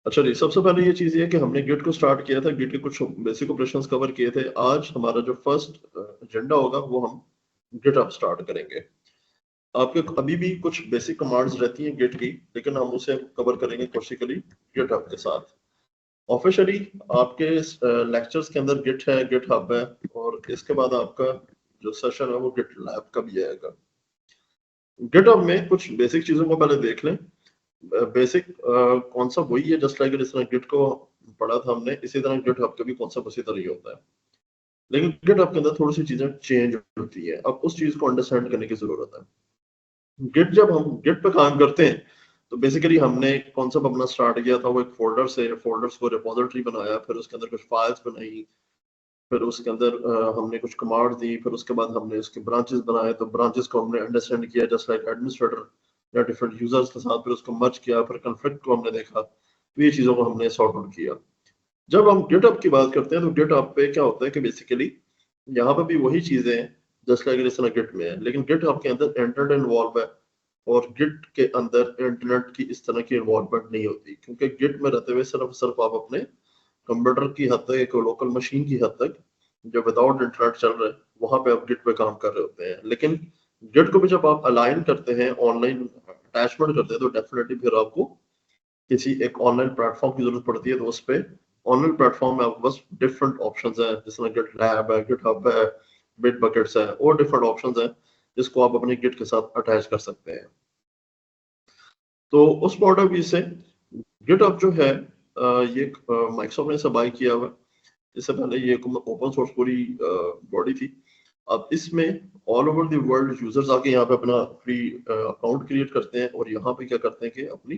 अच्छा जी, सबसे पहले ये चीज़ ये है कि हमने गिट को स्टार्ट किया था, गिट के कुछ बेसिक ऑपरेशंस कवर किए थे। आज हमारा जो फर्स्ट एजेंडा होगा वो हम गिट अब स्टार्ट करेंगे। आपके अभी भी कुछ बेसिक कमांड्स रहती हैं गिट की, लेकिन हम उसे कवर करेंगे कोशिकली गिटहब के साथ। ऑफिशियली आपके लेक्चर्स के अंदर गिट है, गिट हब है, और इसके बाद आपका जो सेशन है वो गिट लैब का भी आएगा। गिट हब में कुछ बेसिक चीजों को पहले देख लें। बेसिक कॉन्सेप्ट वही है, जस्ट लाइक जिस तरह गिट को पढ़ा था हमने, इसी तरह गिट हब का भी कॉन्सेप्ट उसी तरह ही होता है। लेकिन गिट हब के अंदर थोड़ी सी चीजें चेंज होती है, अब उस चीज को अंडरस्टैंड करने की जरूरत है। गिट जब हम गिट पे काम करते हैं तो बेसिकली हमने कॉन्सेप्ट अपना स्टार्ट किया था, वो एक फोल्डर से, फोल्डर्स को रिपोजिटरी बनाया, फिर उसके अंदर कुछ फाइल्स बनाई, फिर उसके अंदर हमने कुछ कमांड दी, फिर उसके बाद हमने उसके ब्रांचेस बनाए, तो ब्रांचेस को हमने अंडरस्टैंड किया जस्ट लाइक एडमिनिस्ट्रेटर या डिफरेंट यूजर्स के साथ, फिर उसको मर्ज किया, फिर कॉन्फ्लिक्ट को हमने देखा, तो ये चीजों को हमने सॉर्ट आउट किया। जब हम गिटहब की बात करते हैं तो गिटहब पे क्या होता है कि बेसिकली यहाँ पे भी वही चीजें हैं जस्ट लाइक जिस तरह गिट में है, लेकिन गिटहब के अंदर इंटरनेट इन्वॉल्व है, और गिट के अंदर इंटरनेट की इस तरह की इन्वॉल्वमेंट नहीं होती, क्योंकि गिट में रहते हुए सिर्फ सिर्फ आप अपने कंप्यूटर की हद तक, एक लोकल मशीन की हद तक जो विदाउट इंटरनेट चल रहा है, वहां पे आप गिट पे काम कर रहे होते हैं। लेकिन गिट को भी जब आप अलाइन करते हैं, ऑनलाइन अटैचमेंट करते हैं, तो डेफिनेटली फिर आपको किसी एक ऑनलाइन प्लेटफॉर्म की जरूरत पड़ती है, तो उस पे ऑनलाइन प्लेटफॉर्म में आपके पास डिफरेंट ऑप्शंस हैं, जिस तरह गिट लैब है, गिट हब है, बिट बकेट्स है, और डिफरेंट ऑप्शंस हैं जिसको आप अपने गिट के साथ अटैच कर सकते हैं। तो उस पॉइंट ऑफ व्यू से गिटहब जो है ये माइक्रोसॉफ्ट ने इसे बाय किया हुआ है। इससे पहले ये ओपन सोर्स पूरी बॉडी थी। अब इसमें all over the world users आके यहाँ पे अपना फ्री अकाउंट क्रिएट करते हैं, और यहाँ पे क्या करते हैं कि अपनी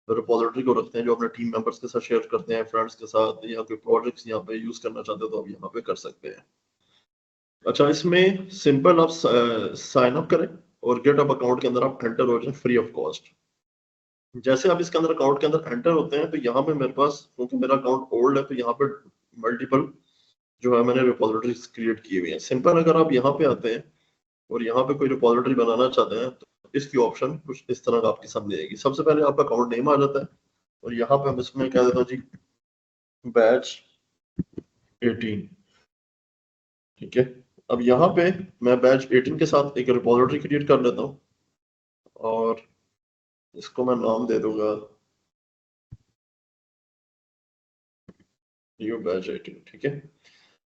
रिपोजिटरी को रखते हैं, जो अपने टीम मेंबर्स के साथ शेयर करते हैं, फ्रेंड्स के साथ, या कोई प्रोजेक्ट्स यहाँ पे यूज करना चाहते हो तो आप यहाँ पे कर सकते हैं। अच्छा, इसमें सिंपल आप साइन अप करें और गेटअप अकाउंट के अंदर आप एंटर हो जाए फ्री ऑफ कॉस्ट। जैसे आप इसके अंदर अकाउंट के अंदर एंटर होते हैं, तो यहाँ पे मेरे पास, क्योंकि मेरा अकाउंट ओल्ड है, तो यहाँ पे मल्टीपल जो है मैंने रिपोजिटरीज क्रिएट की हुई है। सिंपल अगर आप यहाँ पे आते हैं और यहाँ पे कोई रिपोजिटरी बनाना चाहते हैं, तो इसकी ऑप्शन कुछ इस तरह का आपके सामने आएगी। सबसे पहले आपका अकाउंट नेम आ जाता है, और यहाँ पे हम इसमें कह देता हूँ जी बैच 18। ठीक है, अब यहाँ पे मैं बैच 18 के साथ एक रिपोजिटरी क्रिएट कर लेता हूँ, और इसको मैं नाम दे दूंगा न्यू बैच 18। ठीक है,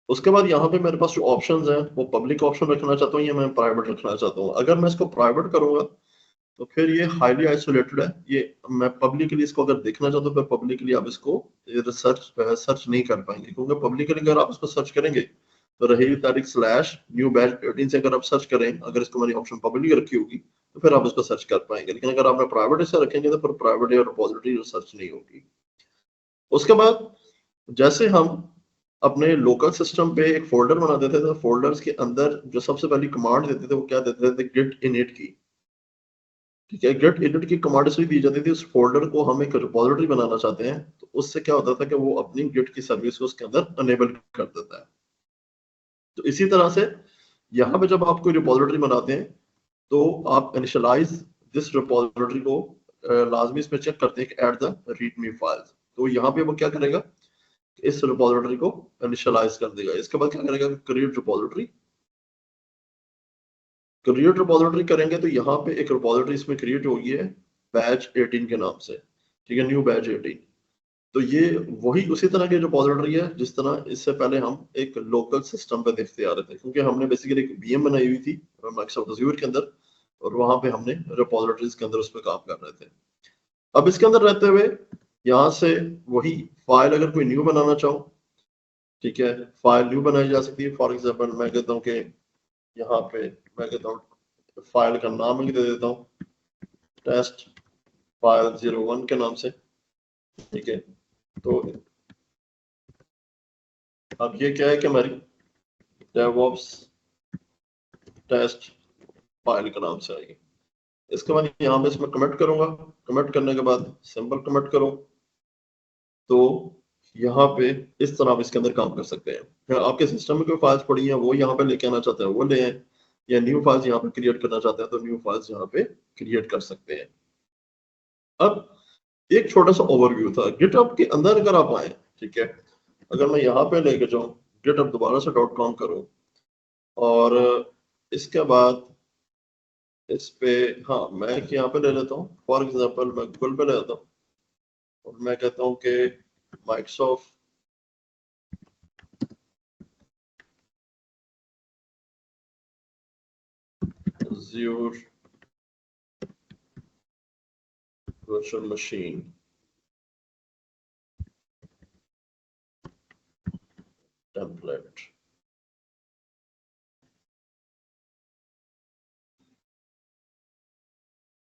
उसके बाद यहाँ पे मेरे पास जो ऑप्शंस हैं वो पब्लिक ऑप्शन रखना चाहता हूँ या मैं प्राइवेट रखना चाहता हूँ। अगर मैं इसको प्राइवेट करूंगा तो फिर ये हाईली आइसोलेटेड है, ये मैं पब्लिकली इसको अगर देखना चाहता हूँ, तो पब्लिकली आप इसको सर्च सर्च नहीं कर पाएंगे, क्योंकि पब्लिकली अगर आप इसको सर्च करेंगे तो रही तारीख स्लैश न्यू बैच 18 से अगर आप सर्च करें, अगर इसको मैंने ऑप्शन पब्लिक रखी होगी तो फिर आप इसको सर्च कर पाएंगे, लेकिन अगर आपने प्राइवेट इसे रखेंगे तो फिर प्राइवेट या रिपोजिटरी सर्च नहीं होगी। उसके बाद जैसे हम अपने लोकल सिस्टम पे एक फोल्डर बना देते थे, फोल्डर्स के अंदर जो सबसे पहली कमांड देते थे वो क्या देते थे, गिट इनिट की। ठीक है, गिट इनिट की कमांड इसलिए दी जाती थी, उस फोल्डर को हम एक रिपोजिटरी बनाना चाहते हैं, तो उससे क्या होता था कि वो अपनी गिट की सर्विस को उसके अंदर अनेबल कर देता है। तो इसी तरह से यहाँ पे जब आप कोई रिपोजिटरी बनाते हैं, तो आप इनिशियलाइज दिस रिपोजिटरी को लाजमी इसमें चेक करते हैं कि एट द रीडमी फाइल्स। तो यहाँ पे वो क्या करेगा, इस रिपोजिटरी को इनिशियलाइज कर देगा। इसके बाद क्या करेगा, क्रिएट रिपोजिटरी। क्रिएट रिपोजिटरी करेंगे तो यहाँ पे एक रिपोजिटरी इसमें क्रिएट होगी है बैच 18 के नाम से। ठीक है, न्यू बैच 18। तो ये वही उसी तरह की रिपोजिटरी है जिस तरह इससे पहले हम एक लोकल सिस्टम पे देखते आ रहे थे, क्योंकि हमने बेसिकली एक वीएम बनाई हुई थी माइक्रोसॉफ्ट अज़ूर के अंदर, और वहां पे हमने रिपोजिटरीज के अंदर उस पर काम कर रहे थे। अब इसके अंदर रहते हुए यहाँ से वही फाइल अगर कोई न्यू बनाना चाहो, ठीक है, फाइल न्यू बनाई जा सकती है। फॉर एग्जाम्पल मैं कहता हूँ कि यहाँ पे मैं कहता हूँ फाइल का नाम लिख दे देता हूँ टेस्ट फाइल 01 के नाम से। ठीक है, तो अब ये क्या है कि हमारी डेवऑप्स टेस्ट फाइल के नाम से आएगी। इसके बाद यहाँ पे इसमें कमेंट करूंगा, कमेंट करने के बाद सिंपल कमेंट करो, तो यहाँ पे इस तरह आप इसके अंदर काम कर सकते हैं। अगर आपके सिस्टम में कोई फाइल्स पड़ी हैं वो यहाँ पे लेके आना चाहते हैं वो ले आए, या न्यू फाइल्स यहाँ पे क्रिएट करना चाहते हैं तो न्यू फाइल्स यहाँ पे क्रिएट कर सकते हैं। अब एक छोटा सा ओवरव्यू था गिटहब के अंदर। अगर आप आए, ठीक है, अगर मैं यहाँ पे लेके जाऊं, गिटहब दोबारा से .com करूं और इसके बाद इस पे, हाँ मैं यहाँ पे ले लेता हूँ, फॉर एग्जांपल मैं गूगल पे ले लेता हूँ और मैं कहता हूँ कि Microsoft Azure virtual machine template।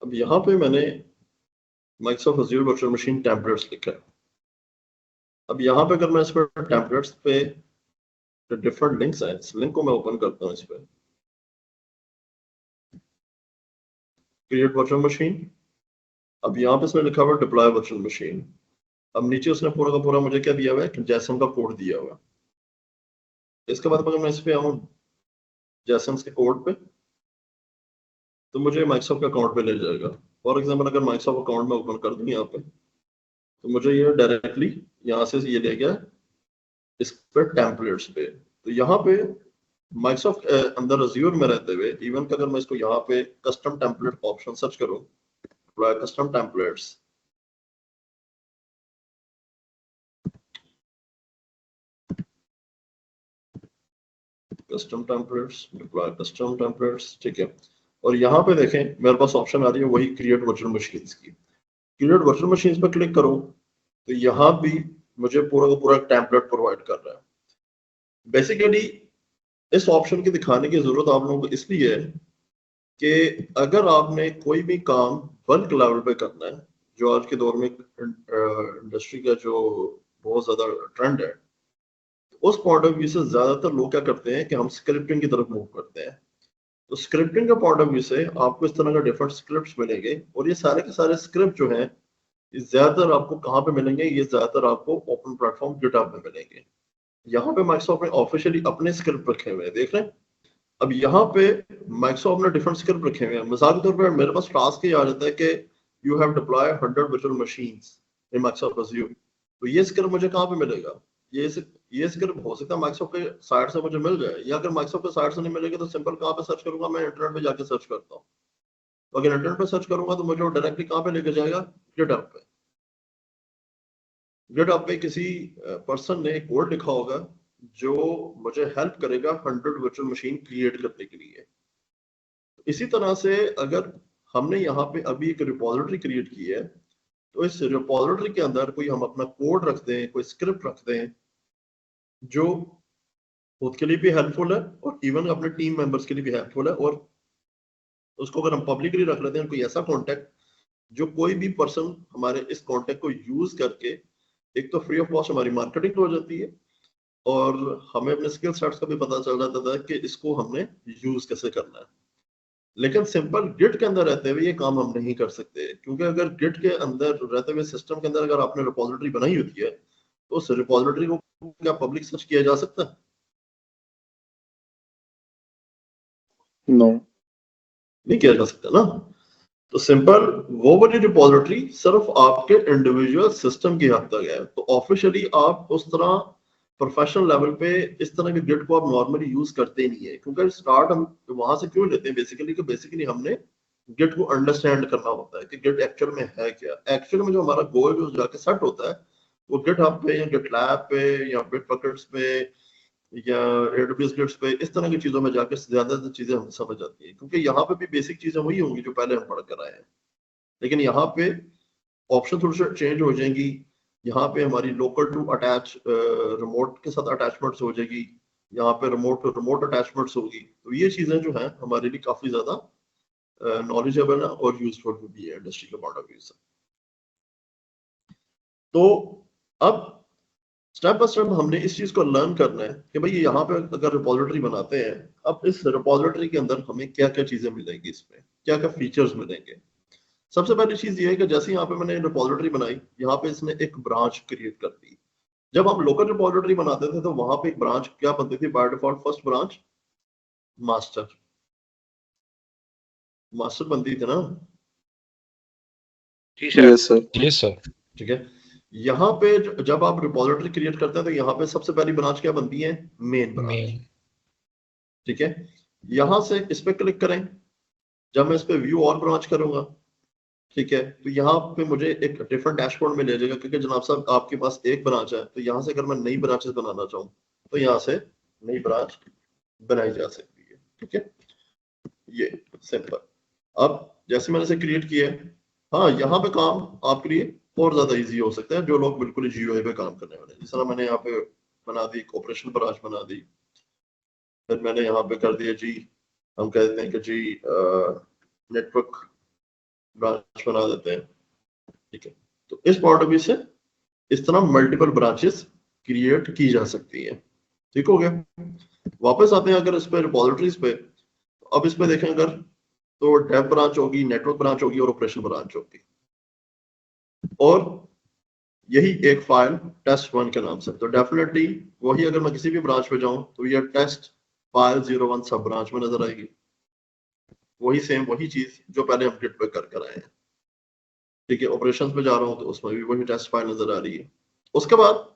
अब यहाँ पे मैंने Microsoft Azure virtual machine templates लिखा है। अब यहाँ पे अगर मैं इस पर टेम्पलेट्स पे डिफरेंट लिंक्स हैं, इस लिंक को मैं ओपन करता हूँ, इस पे क्रिएट वर्चुअल मशीन। अब यहाँ पे इसने लिखा हुआ डिप्लॉय वर्चुअल मशीन। अब नीचे उसने पूरा का पूरा मुझे क्या दिया हुआ है, जैसन का कोड दिया हुआ है। इसके बाद अगर मैं इस पे आऊँ जैसन के कोड पे, तो मुझे माइक्रोसॉफ्ट के अकाउंट पे ले जाएगा। फॉर एग्जाम्पल अगर माइक्रोसॉफ्ट अकाउंट में ओपन कर दूं यहाँ पे, तो मुझे ये डायरेक्टली यहाँ से ये ले गया इस पे टेम्पलेट्स पे। तो यहाँ पे माइक्रोसॉफ्ट अंदर अज्यूर में रहते हुए इवन अगर मैं इसको यहाँ पे कस्टम टेम्पलेट ऑप्शन सर्च करूँ, custom templates, custom templates, deploy custom templates, ठीक है। और यहाँ पे देखें मेरे पास ऑप्शन आ रही है वही क्रिएट वर्चुअल मशीन्स की। क्रिएट वर्चुअल मशीन्स पर क्लिक करो तो यहाँ भी मुझे पूरा का पूरा टेम्पलेट प्रोवाइड कर रहा है। बेसिकली इस ऑप्शन की दिखाने की जरूरत आप लोगों को इसलिए है कि अगर आपने कोई भी काम बल्क लेवल पे करना है, जो आज के दौर में इंडस्ट्री का जो बहुत ज्यादा ट्रेंड है, उस पॉइंट ऑफ व्यू से ज्यादातर लोग क्या करते हैं कि हम स्क्रिप्टिंग की तरफ मूव करते हैं। तो स्क्रिप्टिंग के पॉइंट ऑफ व्यू से आपको इस तरह का डिफरेंट स्क्रिप्ट्स मिलेंगे और ये सारे के सारे स्क्रिप्ट जो हैं ये ज्यादातर आपको कहाँ पे मिलेंगे, ये ज्यादातर आपको ओपन प्लेटफॉर्म गिटहब में मिलेंगे। यहाँ पे माइक्रोसॉफ्ट ने ऑफिशियली अपने स्क्रिप्ट रखे हुए हैं, देख रहे हैं। अब यहाँ पे माइक्रोसॉफ्ट ने डिफरेंट स्क्रिप्ट रखे हुए हैं। मिसाल के तौर पर मेरे पास टास्क ये आ जाता है कि you have deploy 100 virtual machines in Microsoft azure. तो ये स्क्रिप्ट मुझे कहाँ पे मिलेगा? ये ये स्क्रिप्ट हो सकता है माइक्रोसॉफ्ट के साइट से मुझे मिल जाए, या अगर माइक्रोसॉफ्ट के साइट से नहीं मिलेगा तो सिंपल कहाँ पे सर्च करूंगा, मैं इंटरनेट पे जाके सर्च करता हूँ। तो अगर इंटरनेट पे सर्च करूंगा तो मुझे वो डायरेक्टली कहाँ पे लेके जाएगा, गिटहब पे। गिटहब पे किसी पर्सन ने कोड लिखा होगा जो मुझे हेल्प करेगा 100 वर्चुअल मशीन क्रिएट करने के लिए। इसी तरह से अगर हमने यहाँ पे अभी एक रिपोजिटरी क्रिएट की है, तो इस रिपोजिटरी के अंदर कोई हम अपना कोड रख दें, कोई स्क्रिप्ट रख दें जो खुद के लिए भी हेल्पफुल है और इवन अपने टीम मेंबर्स के लिए भी हेल्पफुल है, और उसको अगर हम पब्लिकली रख लेते हैं, कोई ऐसा कॉन्टेक्ट जो कोई भी पर्सन हमारे इस कॉन्टेक्ट को यूज करके, एक तो फ्री ऑफ कॉस्ट हमारी मार्केटिंग हो जाती है और हमें अपने स्किल सेट्स का भी पता चल जाता था कि इसको हमने यूज कैसे करना है। लेकिन सिंपल गिट के अंदर रहते हुए ये काम हम नहीं कर सकते, क्योंकि अगर गिट के अंदर रहते हुए सिस्टम के अंदर अगर आपने रिपोजिटरी बनाई होती है तो उस रिपोजिटरी को क्या पब्लिक सर्च किया जा सकता है? नो, नहीं किया जा सकता ना। तो सिंपल वो वाली रिपोजिटरी सिर्फ आपके इंडिविजुअल सिस्टम की हद तक है। तो ऑफिशियली आप उस तरह प्रोफेशनल लेवल पे इस तरह के गिट को आप नॉर्मली यूज करते नहीं है, क्योंकि स्टार्ट हम वहां से क्यों लेते हैं बेसिकली, कि बेसिकली हमने गिट को अंडरस्टैंड करना होता है कि गिट एक्चुअल में है क्या। एक्चुअल में जो हमारा गोल जो जाके सेट होता है वो गिट हब पे या गिट लैब पे या बिट बकेट्स पे या एडब्ल्यूएस गिट्स पे, इस तरह की चीजों में जाकर ज्यादा चीजें हमें समझ आती है, क्योंकि यहाँ पे भी बेसिक चीजें वही होंगी जो पहले हम पढ़ कर आए हैं। लेकिन यहाँ पे ऑप्शन थोड़ी सी चेंज हो जाएंगी। यहाँ पे हमारी लोकल टू अटैच रिमोट के साथ अटैचमेंट्स हो जाएगी, यहाँ पे रिमोट टू रिमोट अटैचमेंट्स होगी। तो ये चीजें जो हैं हमारे लिए काफी ज्यादा नॉलेजेबल है और यूजफुल भी है इंडस्ट्री के पॉइंट ऑफ व्यू से। तो अब स्टेप बाय स्टेप हमने इस चीज को लर्न करना है कि भाई यहाँ पे अगर रिपोजिटरी बनाते हैं, अब इस रिपोजिटरी के अंदर हमें क्या क्या चीजें मिलेंगी, इसमें क्या क्या फीचर्स मिलेंगे। सबसे पहली चीज ये है कि जैसे यहाँ पे मैंने रिपोजिटरी बनाई, यहाँ पे इसने एक ब्रांच क्रिएट कर दी। जब हम लोकल रिपोजिटरी बनाते थे तो वहां पे एक ब्रांच क्या बनती थी by default, first branch master, master बनती थी ना। Yes sir. Yes sir. ठीक है, यहाँ पे जब आप रिपोजिटरी क्रिएट करते हैं तो यहाँ पे सबसे पहली ब्रांच क्या बनती है, मेन ब्रांच। मेन। ठीक है, यहां से इस पे क्लिक करें। जब मैं इस पे व्यू और ब्रांच करूंगा, ठीक है, तो यहाँ पे मुझे एक डिफरेंट डैशबोर्ड में ले जाएगा, क्योंकि जनाब साहब आपके पास एक ब्रांच है, तो यहाँ से अगर मैं नई ब्रांचेस बनाना चाहूँ तो यहाँ से नई ब्रांच बनाई जा सकती है। ठीक है, ये सिंपल। अब जैसे मैंने इसे क्रिएट किया है, हाँ, यहाँ पे काम आपके लिए और ज्यादा इजी हो सकता है जो लोग बिल्कुल GUI पे काम करने वाले हैं। जिस तरह मैंने यहाँ पे बना दी, ऑपरेशन ब्रांच बना दी, फिर मैंने यहाँ पे कर दिया जी, हम कह देते हैं कि जी नेटवर्क ब्रांच बना देते हैं। ठीक है, तो इस पॉइंट ऑफ व्यू से इस तरह मल्टीपल ब्रांचेस क्रिएट की जा सकती है। ठीक हो गया। वापस आते हैं अगर इस पे रिपोजिटरीज पे, अब इस पे देखें अगर, तो डेव ब्रांच होगी, नेटवर्क ब्रांच होगी और ऑपरेशन ब्रांच होगी, और यही एक फाइल test1 के नाम से। तो डेफिनेटली वही, अगर मैं किसी भी ब्रांच पे जाऊं तो ये टेस्ट फाइल 01 सब ब्रांच में नजर आएगी। वही सेम वही चीज जो पहले हम गिट पे कर आए हैं। ठीक है, ऑपरेशन पे जा रहा हूँ तो उसमें भी वही टेस्ट फाइल नजर आ रही है। उसके बाद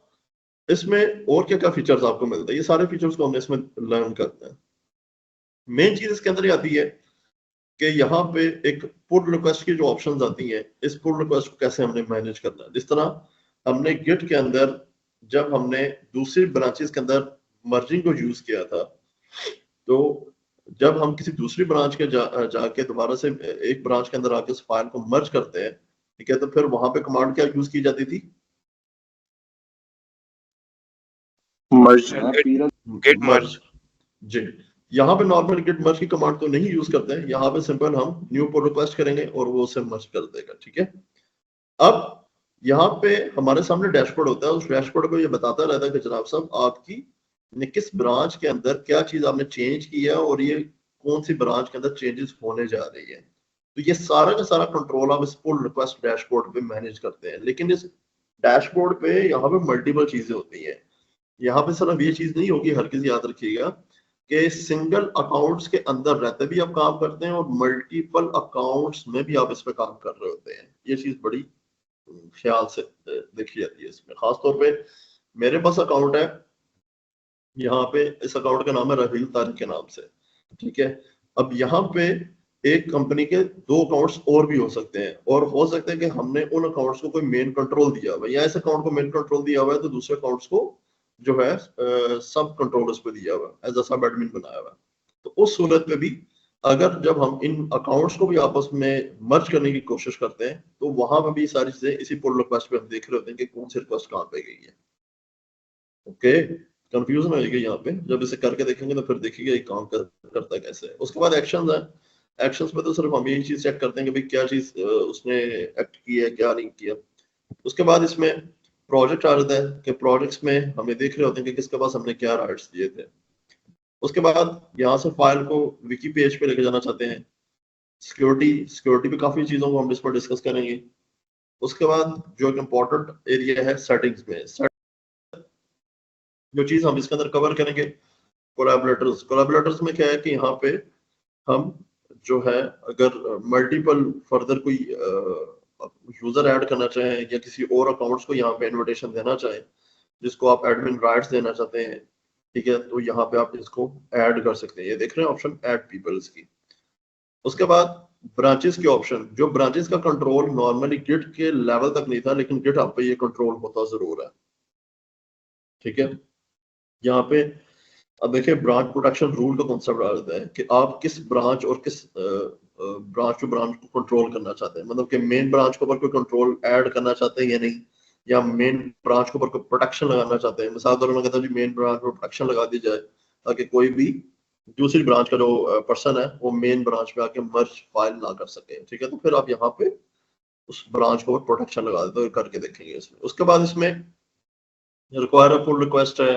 इसमें और क्या क्या फीचर्स आपको मिलते हैं, ये सारे फीचर्स को हमने इसमें लर्न करना है। मेन चीज इसके अंदर ये आती है कि यहाँ पे एक पुल रिक्वेस्ट की जो ऑप्शंस आती हैं, इस पुल रिक्वेस्ट को कैसे हमने मैनेज करना है। जिस तरह हमने गिट के अंदर जब हमने दूसरी ब्रांचेस के अंदर मर्जिंग को यूज किया था, तो जब हम किसी दूसरी ब्रांच के जाके दोबारा से एक ब्रांच के अंदर आके उस फाइल को मर्ज करते हैं, ठीक है, तो फिर वहां पे कमांड क्या यूज की जाती थी, मर्ज। गेट मर्ज। जी, यहाँ पे नॉर्मल गिट मर्ज की कमांड तो नहीं यूज करते हैं, यहाँ पे सिंपल हम न्यू पुल रिक्वेस्ट करेंगे और वो उसे मर्ज कर देगा। ठीक है, अब यहाँ पे हमारे सामने डैशबोर्ड होता है, उस डैशबोर्ड को ये बताता रहता है कि जनाब साहब आपकी किस ब्रांच के अंदर क्या चीज आपने चेंज किया और ये कौन सी ब्रांच के अंदर चेंजेस होने जा रही है। तो ये सारा का सारा कंट्रोल आप इस पुल रिक्वेस्ट डैशबोर्ड पे मैनेज करते हैं। लेकिन इस डैशबोर्ड पे यहाँ पे मल्टीपल चीजें होती हैं। यहाँ पे सिर्फ ये चीज नहीं होगी, हर किसी याद रखिएगा कि सिंगल अकाउंट्स के अंदर रहते भी आप काम करते हैं और मल्टीपल अकाउंट्स में भी आप इस पे काम कर रहे होते हैं। ये चीज बड़ी ख्याल से देखी जाती है इसमें। खासतौर पे मेरे पास अकाउंट है यहाँ पे, इस अकाउंट का नाम है रहील तारिक के नाम से। ठीक है, अब यहाँ पे एक कंपनी के 2 अकाउंट्स और भी हो सकते हैं, और हो सकता है कि हमने उन अकाउंट्स को कोई मेन कंट्रोल दिया हुआ है, या इस अकाउंट को मेन कंट्रोल दिया हुआ है तो दूसरे अकाउंट्स को जो है सब कंट्रोलर्स पे दिया हुआ है, एज अ सब एडमिन बनाया हुआ है। तो उस सूरत में भी अगर जब हम इन अकाउंट्स को भी आपस में मर्ज करने की कोशिश करते हैं, तो वहां पर भी सारी चीजें इसी पुल रिक्वेस्ट पे हम देख रहे होते हैं कि कौन सी रिक्वेस्ट कहाँ पे गई है। ओके, कंफ्यूजन होगी यहाँ पे, जब इसे करके देखेंगे तो फिर देखिएगा ये काम करता कैसे है। उसके बाद एक्शंस है। एक्शंस में तो सिर्फ हम यही चीज चेक करते हैं कि भाई क्या चीज उसने एक्ट की है, क्या नहीं किया। उसके बाद इसमें प्रोजेक्ट आ जाता है कि प्रोजेक्ट्स में हमें देख रहे होते हैं कि किसके पास हमने क्या राइट्स दिए थे। उसके बाद यहाँ से फाइल को विकी पेज पे लेके जाना चाहते हैं। सिक्योरिटी पे काफी चीजों को हम इस पर डिस्कस करेंगे। उसके बाद जो एक इम्पोर्टेंट एरिया है सेटिंग्स में, जो चीज हम इसके अंदर कवर करेंगे, कोलैबोरेटर्स में क्या है कि यहाँ पे हम जो है अगर मल्टीपल फर्दर कोई यूजर ऐड करना चाहें या किसी और अकाउंट्स को यहाँ पे इनविटेशन देना चाहें जिसको आप एडमिन राइट्स देना चाहते हैं, ठीक है, तो यहाँ पे आप इसको ऐड कर सकते हैं। ये देख रहे हैं ऑप्शन ऐड पीपल्स की। उसके बाद ब्रांचेस के ऑप्शन, जो ब्रांचेस का कंट्रोल नॉर्मली गिट के लेवल तक नहीं था, लेकिन गिट आप पे ये कंट्रोल होता जरूर है। ठीक है, यहाँ पे अब देखिए ब्रांच प्रोटेक्शन रूल का कॉन्सेप्ट आ जाता है कि आप किस ब्रांच और किस ब्रांच टू ब्रांच को कंट्रोल करना चाहते हैं। मतलब कि मेन ब्रांच के ऊपर कोई कंट्रोल ऐड करना चाहते हैं या नहीं, या मेन ब्रांच के ऊपर कोई प्रोटेक्शन लगाना चाहते हैं। मिसाल तौर पर मैं कहता हूँ जी मेन ब्रांच पर प्रोटेक्शन लगा दी जाए ताकि कोई भी दूसरी ब्रांच का जो पर्सन है वो मेन ब्रांच में आके मर्ज फाइल ना कर सके। ठीक है, तो फिर आप यहाँ पे उस ब्रांच को प्रोटेक्शन लगा देते हो, करके देखेंगे इसमें। उसके बाद इसमें रिक्वायर पुल रिक्वेस्ट है,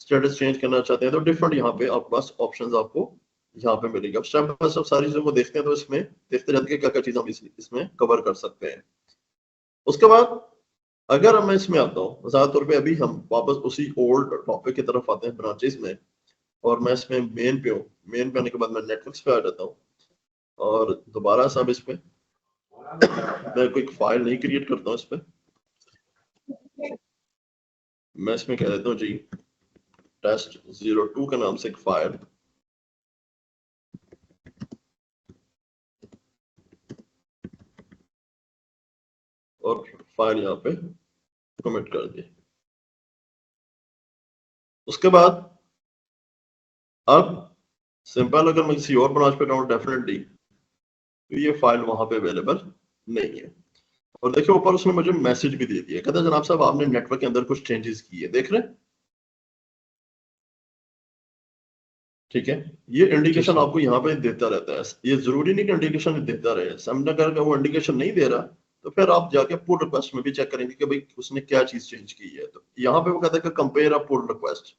स्टेटस चेंज करना चाहते हैं, तो डिफरेंट यहाँ पे आपके पास ऑप्शंस आपको यहाँ पे मिलेंगे। अब स्टेप बाय स्टेप सारी चीजों को देखते हैं तो इसमें देखते रहते हैं क्या क्या चीज हम इसमें कवर कर सकते हैं। उसके बाद अगर मैं इसमें आता हूँ, ज्यादातर पे अभी हम वापस उसी ओल्ड टॉपिक की तरफ आते हैं ब्रांचेस में, और मैं इसमें मेन पे हूँ। मेन पे आने के बाद मैं नेटवर्क्स पे आ जाता हूँ और दोबारा सब इसमें मैं कोई फाइल नहीं क्रिएट करता हूँ इस पे, मैं इसमें कह देता हूँ जी test02 के नाम से एक फाइल, और फाइल यहाँ पे कमिट कर दी। उसके बाद अब सिंपल अगर मैं किसी और ब्रांच पे जाऊँ डेफिनेटली तो ये फाइल वहां पे अवेलेबल नहीं है। और देखिए ऊपर उसने मुझे मैसेज भी दे दिया, कहता है जनाब साहब आपने नेटवर्क के अंदर कुछ चेंजेस किए, देख रहे हैं? ठीक है, ये इंडिकेशन आपको यहाँ पे देता रहता है, ये जरूरी नहीं कि इंडिकेशन देता रहे। समझना अगर वो इंडिकेशन नहीं दे रहा तो फिर आप जाके पुल रिक्वेस्ट में भी चेक करेंगे कि भाई उसने क्या चीज चेंज की है। तो यहाँ पे वो कहता है कि कंपेयर अ पुल रिक्वेस्ट,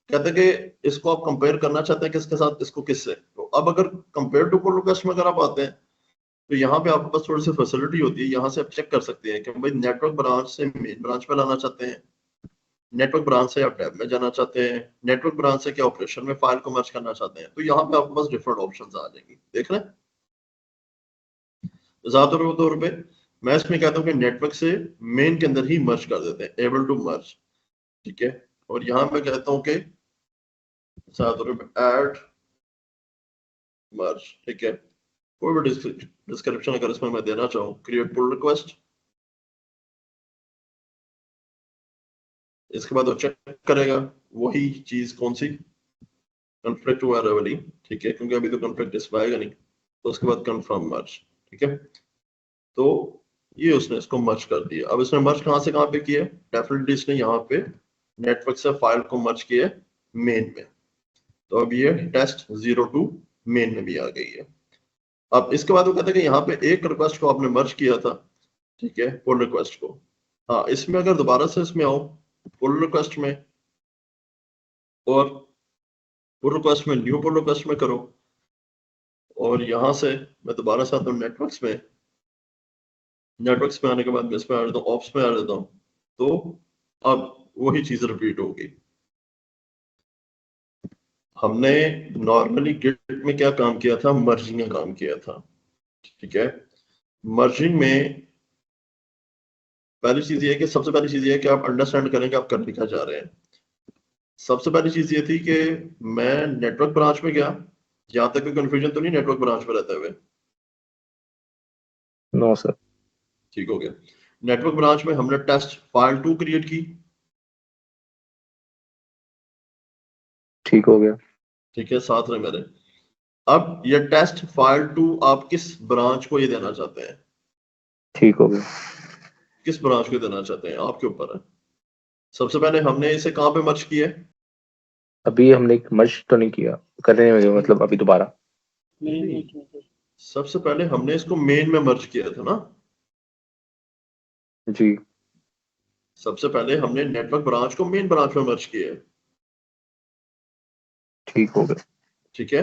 कहते हैं कि इसको आप कंपेयर करना चाहते हैं किसके साथ, इसको किससे। तो अब अगर कंपेयर टू पुल रिक्वेस्ट में अगर आप आते हैं तो यहाँ पे आपके पास थोड़ी सी फैसिलिटी होती है, यहाँ से आप चेक कर सकते हैं कि भाई नेटवर्क ब्रांच से मेन ब्रांच पे लाना चाहते हैं, नेटवर्क ब्रांच से आप टैब में जाना चाहते हैं, नेटवर्क ब्रांच से क्या ऑपरेशन में फाइल को मर्ज करना चाहते हैं। तो यहाँ पे आपके पास डिफरेंट ऑप्शंस आ जाएंगी, देख रहे हैं? ज्यादातर तौर पे मैं इसमें कहता हूँ कि नेटवर्क से मेन के अंदर ही मर्ज कर देते हैं, एबल टू मर्ज। ठीक है, और यहाँ मैं कहता हूँ कि ज्यादातर पे ऐड मर्ज। ठीक है, कोई भी डिस्क्रिप्शन अगर इसमें मैं देना चाहूँ, क्रिएट पुल रिक्वेस्ट, इसके बाद वो चेक करेगा वही चीज कौन सी, कॉन्फ्लिक्ट हुआ है वाली। ठीक है, क्योंकि अभी तो कॉन्फ्लिक्ट डिस्प्ले आएगा नहीं। तो उसके बाद कंफर्म मर्ज। ठीक है, तो ये उसने इसको मर्ज कर दिया। अब इसने मर्ज कहाँ से कहाँ पे किया, डेफिनेटली इसने यहाँ पे नेटवर्क से फाइल को मर्ज किया मेन में। तो अब ये test02 मेन में भी आ गई है। अब इसके बाद वो कहते हैं कि यहाँ पे एक रिक्वेस्ट को आपने मर्ज किया था, ठीक है, पुल रिक्वेस्ट को। हाँ, इसमें अगर दोबारा से इसमें आओ पुल रिक्वेस्ट में, और पुल रिक्वेस्ट में न्यू पुल रिक्वेस्ट में करो, और यहाँ से मैं दोबारा से आता हूँ नेटवर्क्स में, नेटवर्क्स में आने के बाद मैं इसमें आ जाता हूँ, ऑप्स में आ जाता हूँ। तो अब वही चीज रिपीट होगी। हमने नॉर्मली गिट में क्या काम किया था, मर्जिंग का काम किया था। ठीक है, मर्जिंग में पहली चीज ये है कि सबसे पहली चीज ये है कि आप अंडरस्टैंड करें कि आप करने क्या जा रहे हैं। सबसे पहली चीज ये थी कि मैं नेटवर्क ब्रांच में गया, जहां तक कोई कंफ्यूजन तो नहीं नेटवर्क ब्रांच में रहते हुए? No sir. ठीक हो गया। नेटवर्क ब्रांच में हमने टेस्ट फाइल 2 क्रिएट की। ठीक हो गया। ठीक है, साथ रहे मेरे। अब ये टेस्ट फाइल 2 आप किस ब्रांच को ये देना चाहते हैं, ठीक हो गया। किस ब्रांच को देना चाहते हैं आपके ऊपर है। सबसे पहले हमने इसे कहां पे मर्ज किया है? अभी हमने एक मर्ज तो नहीं किया, करने में मतलब अभी दोबारा। सबसे पहले हमने इसको मेन में मर्ज किया था ना। जी। सबसे पहले हमने नेटवर्क ब्रांच को मेन ब्रांच में मर्ज किया है। ठीक हो गया। ठीक है,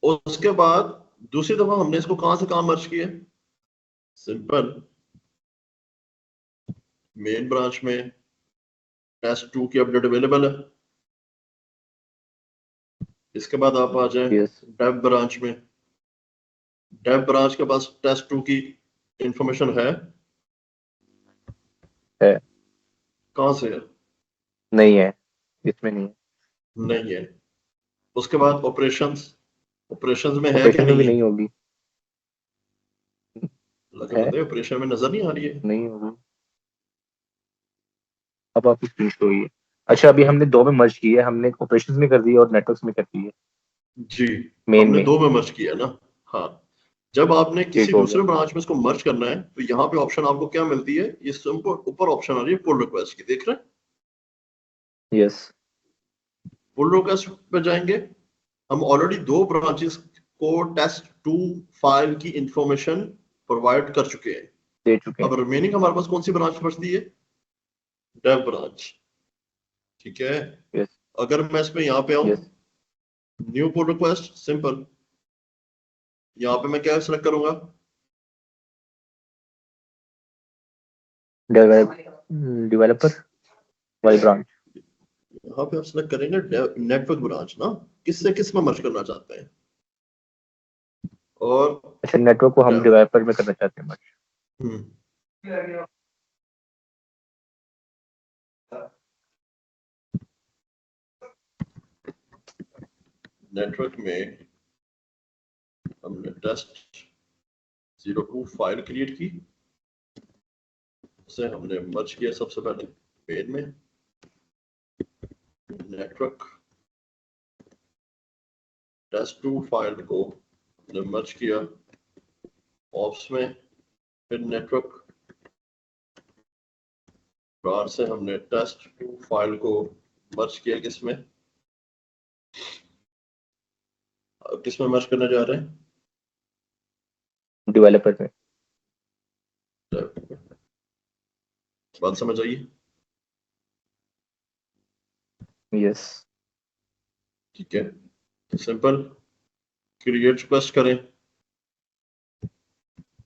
और उसके बाद दूसरी दफा हमने इसको कहां से कहां मर्ज किया? सिंपल, मेन ब्रांच में test2 की अपडेट अवेलेबल है। इसके बाद आप आ जाए यस। डेव ब्रांच में, डेव ब्रांच के पास test2 की इंफॉर्मेशन है? है। कहां से है? नहीं है, इसमें नहीं है। नहीं है। उसके बाद ऑपरेशंस, ऑपरेशंस में है कि ऑपरेशन में नहीं भी है? नहीं होगी। लगे है। बंदे ऑपरेशन में नजर नहीं आ रही है। नहीं होगी। अब आप स्क्रीन शो हुई है। अच्छा, अभी हमने दो में मर्ज की है, हमने ऑपरेशंस में कर दी है और नेटवर्क्स में कर दी है। जी, मेन हमने में। दो में मर्ज किया ना। हाँ, जब आपने किसी ठीक हो गया। दूसरे ब्रांच में इसको मर्ज करना है तो यहाँ पे ऑप्शन आपको क्या मिलती है, ये सिंपल ऊपर ऑप्शन आ रही है पुल रिक्वेस्ट की, देख रहे हैं? यस। पुल रिक्वेस्ट पे जाएंगे, हम ऑलरेडी दो ब्रांचेस को test2 फाइल की इंफॉर्मेशन प्रोवाइड कर चुके हैं। दे चुके हैं। अब रिमेनिंग हमारे पास कौन सी ब्रांच बचती है? Dev branch. ठीक है, यस। अगर मैं इसमें यहाँ पे आऊं yes. New pull request, simple यहाँ पे मैं क्या सेलेक्ट करूंगा? डेवलपर वाली ब्रांच। यहाँ पे आप सेलेक्ट करेंगे नेटवर्क ब्रांच ना, किससे किस में मर्ज करना चाहते हैं। और अच्छा, नेटवर्क को हम dev- डेवलपर में करना चाहते हैं मर्ज। नेटवर्क में हमने टेस्ट 02 फाइल क्रिएट की, उसे हमने मर्ज किया सबसे पहले पेन में, नेटवर्क टेस्ट2 फाइल को हमने मर्ज किया ऑप्स में, फिर नेटवर्क बार से हमने टेस्ट2 फाइल को मर्ज किया किसमें मर्ज करने जा रहे हैं, डेवलपर में। बात समझ आइए? यस, ठीक है, तो सिंपल क्रिएट रिक्वेस्ट करें,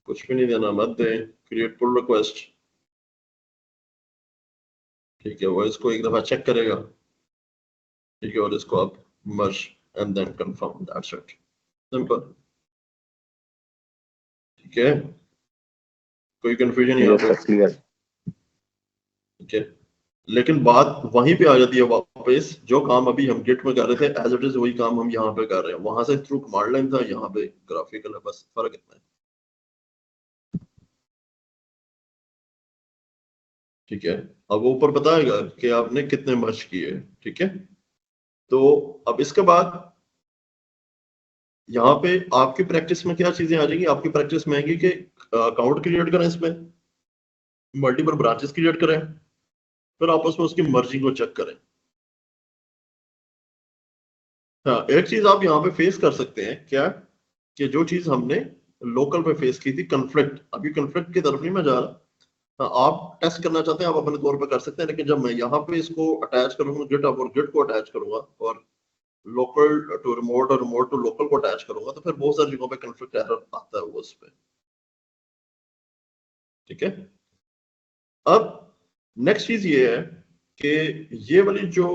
कुछ भी नहीं देना, मत दें, क्रिएट पुल रिक्वेस्ट। ठीक है, वो इसको एक दफा चेक करेगा, ठीक है, और इसको आप merge and then confirm, that's it, simple. ठीक है, कोई कंफ्यूजन यहाँ पे? क्लियर। ठीक है, लेकिन बात वहीं पे आ जाती है वापस, जो काम अभी हम गिट में कर रहे थे एज इट इज वही काम हम यहाँ पे कर रहे हैं, वहां से थ्रू कमांड लाइन था, यहाँ पे ग्राफिकल है, बस फर्क इतना है। ठीक है, अब ऊपर बताएगा कि आपने कितने मर्ज किए। ठीक है, तो अब इसके बाद यहाँ पे आपकी प्रैक्टिस में क्या चीजें आ जाएंगी, आपकी प्रैक्टिस में आएंगी कि अकाउंट क्रिएट करें, इसमें मल्टीपल ब्रांचेस क्रिएट करें, फिर आपस में उसकी मर्जिंग को चेक करें। हाँ, एक चीज आप यहाँ पे फेस कर सकते हैं, क्या कि जो चीज हमने लोकल पे फेस की थी, कन्फ्लिक्ट, अभी कन्फ्लिक्ट की तरफ नहीं मैं जा रहा। हाँ, आप टेस्ट करना चाहते हैं आप अपने तौर पे कर सकते हैं, लेकिन जब मैं यहाँ पे इसको अटैच करूंगा गिट और गिट को अटैच करूंगा और लोकल टू रिमोट और रिमोट टू लोकल को अटैच करूंगा, तो फिर बहुत सारी जगहों पे कन्फ्लिक्ट एरर आता है वो उस पे। ठीक है, अब नेक्स्ट चीज ये है कि ये वाली जो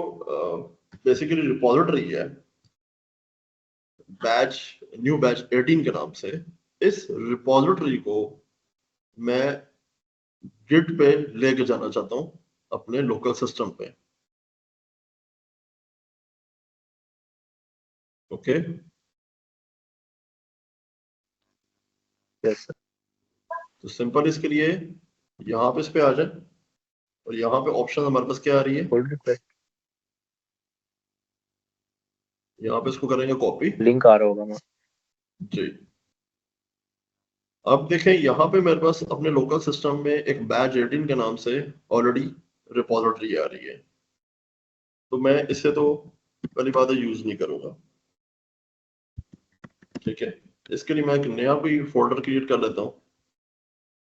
बेसिकली रिपोजिटरी है बैच, न्यू बैच 18 के नाम से, इस रिपोजिटरी को मैं गिट पे लेके जाना चाहता हूं अपने लोकल सिस्टम पे। Okay, yes sir. तो सिंपल इसके लिए यहाँ पे इस पे आ जाए, और यहाँ पे ऑप्शन हमारे पास क्या आ रही है, पुल रिक्वेस्ट यहाँ पे इसको करेंगे कॉपी लिंक आ रहा होगा वहाँ। जी। अब देखें यहाँ पे मेरे पास अपने लोकल सिस्टम में एक बैच 18 के नाम से ऑलरेडी रिपोजिटरी आ रही है, तो मैं इसे तो पहली बात है यूज नहीं करूंगा। ठीक है, इसके लिए मैं एक नया कोई फोल्डर क्रिएट कर लेता हूँ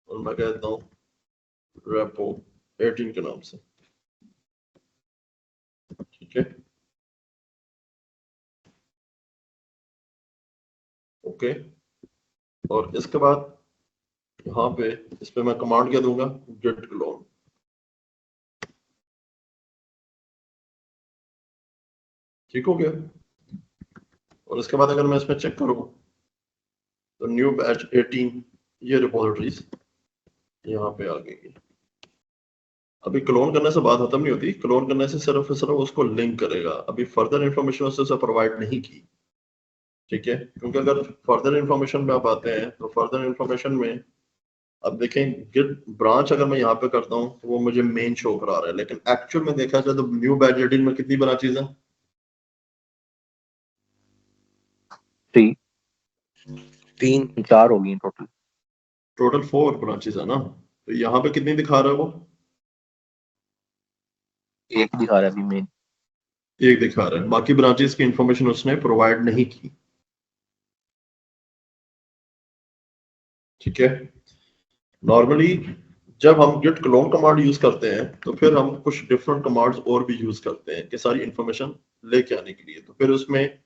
और मैं कहता हूँ रेपो 18 के नाम से। ठीक है, ओके, और इसके बाद यहाँ पे इस पे मैं कमांड क्या दूंगा, गेट क्लोन। ठीक हो गया, और इसके बाद अगर मैं इसमें चेक करूँ तो न्यू बैच 18 ये रिपोजिटरीज यहाँ पे आ गई। अभी क्लोन करने से बात खत्म नहीं होती, क्लोन करने से सिर्फ उसको लिंक करेगा, अभी फर्दर इंफॉर्मेशन उससे प्रोवाइड नहीं की। ठीक है, क्योंकि अगर फर्दर इंफॉर्मेशन में आप आते हैं तो फर्दर इंफॉर्मेशन में अब देखें गिट ब्रांच अगर मैं यहाँ पे करता हूँ तो वो मुझे मेन शो करा रहा है, लेकिन एक्चुअल में देखा जाए तो न्यू बैच 18 में कितनी ब्रांचेज हैं, 4 होगी टोटल। टोटल 4 ब्रांचेज है ना, तो यहाँ पे कितनी दिखा रहा है वो, एक दिखा रहा है अभी मेन। एक दिखा रहा है, बाकी ब्रांचेस की इंफॉर्मेशन उसने प्रोवाइड नहीं की। ठीक है, नॉर्मली जब हम गिट क्लोन कमांड यूज करते हैं तो फिर हम कुछ डिफरेंट कमांड्स और भी यूज करते हैं कि सारी इंफॉर्मेशन लेके आने के लिए, तो फिर उसमें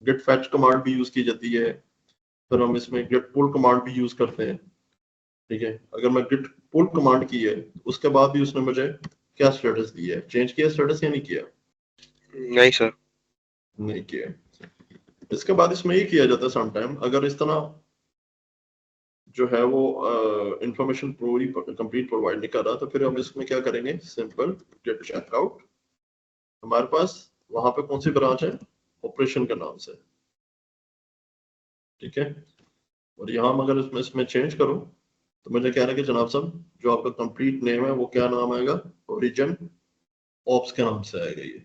गिट फैच कमांड भी यूज की जाती है, फिर हम इसमें गिट पुल कमांड भी यूज करते हैं। ठीक है, अगर मैं गिट पुल कमांड की है उसके बाद भी उसने मुझे क्या स्टेटस दिया है, चेंज किया स्टेटस या नहीं किया? नहीं सर। नहीं किया। इसके बाद इसमें ये किया जाता है समटाइम, अगर इस तरह जो है वो इंफॉर्मेशन पूरी कंप्लीट प्रोवाइड नहीं कर रहा, तो फिर हम इसमें क्या करेंगे, सिंपल गेट चेकआउट। हमारे पास वहां पे कौन सी ब्रांच है, ऑपरेशन के नाम से, ठीक है। और यहाँ हम अगर इसमें चेंज करूं तो मुझे कह रहा है कि जनाब साहब जो आपका कंप्लीट नेम है वो क्या नाम आएगा, ओरिजिन ऑप्स के नाम से आएगा ये,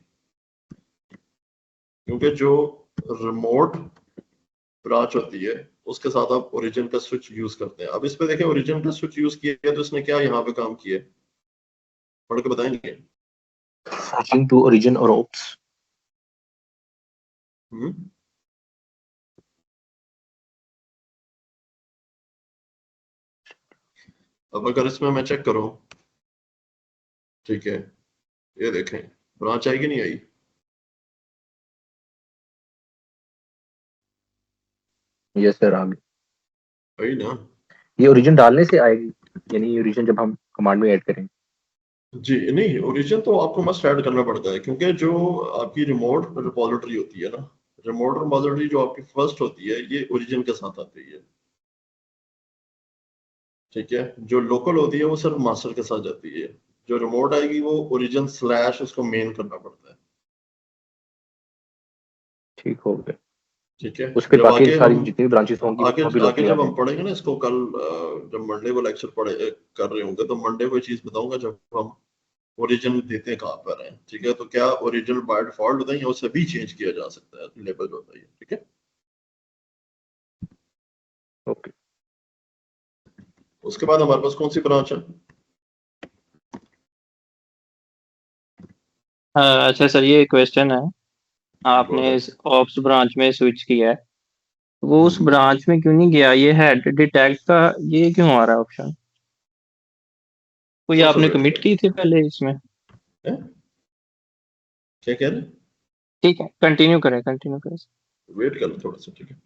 क्योंकि जो रिमोट ब्रांच होती है उसके साथ आप ओरिजिन का स्विच यूज करते हैं। अब इस पे देखें, ओरिजिन का स्विच यूज किया है तो इसने क्या यहाँ पे काम किया है, पढ़ के बताएंगे। Switching to origin or ops. अब अगर इसमें मैं चेक करूं, ठीक है, ये देखें ब्रांच आई कि नहीं आई, यस सर, आ गई। आई ना। ये ओरिजिन डालने से आएगी, यानी ओरिजिन जब हम कमांड में ऐड करें। जी नहीं, ओरिजिन तो आपको मस्ट ऐड करना पड़ता है, क्योंकि जो आपकी रिमोट रिपोजिटरी होती है ना, रिमोट रिपोजिटरी जो आपकी फर्स्ट होती है ये ओरिजिन के साथ आती है, ठीक है। जो लोकल होती है वो सिर्फ मास्टर के साथ जाती है, जो रिमोट आएगी वो ओरिजिन स्लैश उसको मेन करना पड़ता है, ठीक हो गया। ठीक है। उस पे जब बाकी आगे सारी हम जितनी भी ब्रांचेस होंगी आगे वो भी आगे लोकली आ जब हम जाएंगी। पढ़ेंगे ना इसको कल, जब मंडे को लेक्चर पढ़े कर रहे होंगे तो मंडे को चीज बताऊंगा जब हम ओरिजिन देते कहाँ पर है, ठीक है। तो क्या ओरिजिनल बाय डिफॉल्ट होता है या उसे भी चेंज किया जा सकता है, लेबल होता है, ठीक है। ओके। उसके बाद हमारे पास कौन सी ब्रांच है, अच्छा सर, ये क्वेश्चन है, आपने बोलो। इस ऑप्स ब्रांच में स्विच किया है, वो उस ब्रांच में क्यों नहीं गया? ये हेड डिटेक्ट का ये क्यों आ रहा है ऑप्शन? कोई कौन सा आपने वेट कमिट कर, की थी पहले इसमें? है? क्या कह रहे हैं, ठीक है, कंटिन्यू करें, कंटिन्यू करें। वेट कर लो थोड़ा सा, ठीक है।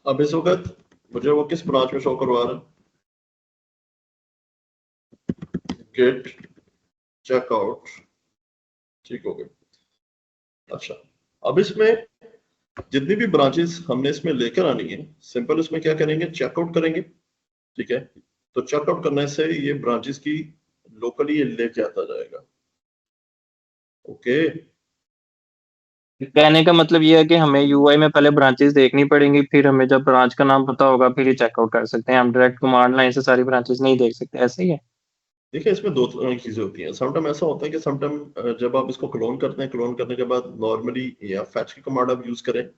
अब इस वक्त मुझे वो किस ब्रांच में शो करवा रहा है, गेट चेकआउट, ठीक हो गया। अच्छा, अब इसमें जितनी भी ब्रांचेस हमने इसमें लेकर आनी है, सिंपल इसमें क्या करेंगे, चेकआउट करेंगे, ठीक है। तो चेकआउट करने से ये ब्रांचेस की लोकली ये लेके आता जाएगा, ओके। कहने का मतलब ये है कि हमें यूआई में पहले ब्रांचेस देखनी पड़ेंगी, फिर हमें जब ब्रांच का नाम पता होगा फिर ही चेकआउट कर सकते हैं। हम डायरेक्ट कमांड लाइन से सारी ब्रांचेस नहीं देख सकते, ऐसे ही है? देखिए इसमें दो तरह की चीजें होती हैं। समटाइम ऐसा होता है कि समटाइम जब आप इसको क्लोन करते हैं, क्लोन करने के बाद नॉर्मली या फैच की कमांड आप यूज करें